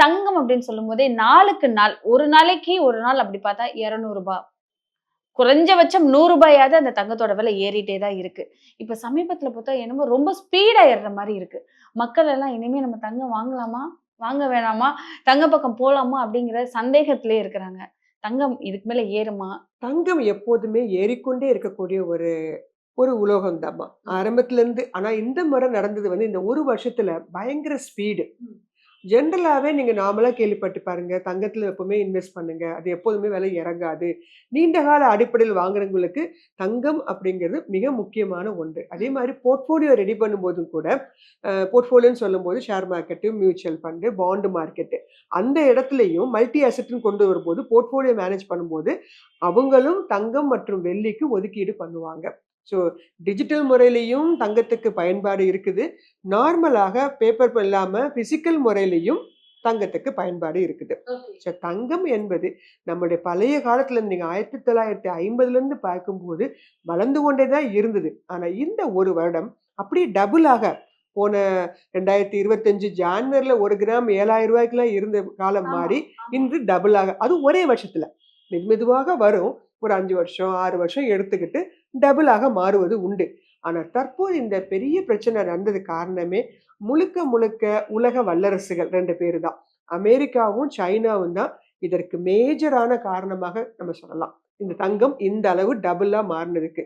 தங்கம் அப்படின்னு சொல்லும்போதே நாளுக்கு நாள், ஒரு நாளைக்கு ஒரு நாள் அப்படி பார்த்தா ரூ. 200 குறைஞ்சபட்சம் ரூ. 100 அந்த தங்கத்தோட விலை ஏறிட்டே தான் இருக்கு. இப்ப சமீபத்தில பார்த்தா என்னமோ ரொம்ப ஸ்பீடா ஏறுற மாரி இருக்கு. மக்கள் எல்லாம் இனிமே நம்ம தங்கம் வாங்கலாமா? வாங்க வேணாமா? தங்க பக்கம் போலாமா? அப்படிங்கிற சந்தேகத்திலேயே இருக்கிறாங்க. தங்கம் இதுக்கு மேல ஏறுமா? தங்கம் எப்போதுமே ஏறிக்கொண்டே இருக்கக்கூடிய ஒரு ஒரு உலோகம் தாம்மா. ஆரம்பத்துல இருந்து. ஆனா இந்த முறை நடந்தது வந்து இந்த 1 வருஷத்துல பயங்கர ஸ்பீடு. ஜெனரலாவே நீங்க நார்மலா கேள்விப்பட்டு பாருங்க. தங்கத்துல எப்பவுமே இன்வெஸ்ட் பண்ணுங்க. அது எப்போதுமே விலை இறங்காது. நீண்ட கால அடிப்படையில் வாங்குறவங்களுக்கு தங்கம் அப்படிங்கிறது மிக முக்கியமான ஒன்று. அதே மாரி போர்ட்ஃபோலியோ ரெடி பண்ணும்போதும் கூட, போர்ட்ஃபோலியோன்னு சொல்லும்போது share market, mutual fund, bond market. அந்த இடத்துலயும் மல்டி அசெட்ன்னு கொண்டு வரும்போது, போர்ட்ஃபோலியோ மேனேஜ் பண்ணும்போது, அவங்களும் தங்கம் மற்றும் வெள்ளிக்கு ஒதுக்கீடு பண்ணுவாங்க. ஸோ டிஜிட்டல் முறையிலயும் தங்கத்துக்கு பயன்பாடு இருக்குது. நார்மலாக பேப்பர் இல்லாம பிசிக்கல் முறையிலயும் தங்கத்துக்கு பயன்பாடு இருக்குது. ஸோ தங்கம் என்பது நம்முடைய பழைய காலத்துல இருந்து நீங்க 1950லேருந்து பார்க்கும்போது வளர்ந்து கொண்டே தான் இருந்தது. ஆனா இந்த 1 வருடம் அப்படியே டபுளாக போன 2025 ஜான்வரில 1 கிராம் ரூ. 7,000லாம் இருந்த காலம் மாறி இன்று டபுளாக அதுவும் ஒரே வருஷத்துல. மெதுமெதுவாக வரும். ஒரு 5 வருஷம், 6 வருஷம் எடுத்துக்கிட்டு டபுளாக மாறுவது உண்டு. ஆனா தற்போது இந்த பெரிய பிரச்சனை நடந்தது காரணமே முழுக்க முழுக்க உலக வல்லரசுகள் 2 பேரு தான். அமெரிக்காவும், சைனாவும் தான் இதற்கு மேஜரான காரணமாக நம்ம சொல்லலாம். இந்த தங்கம் இந்த அளவு டபுளா மாறுனதுக்கு.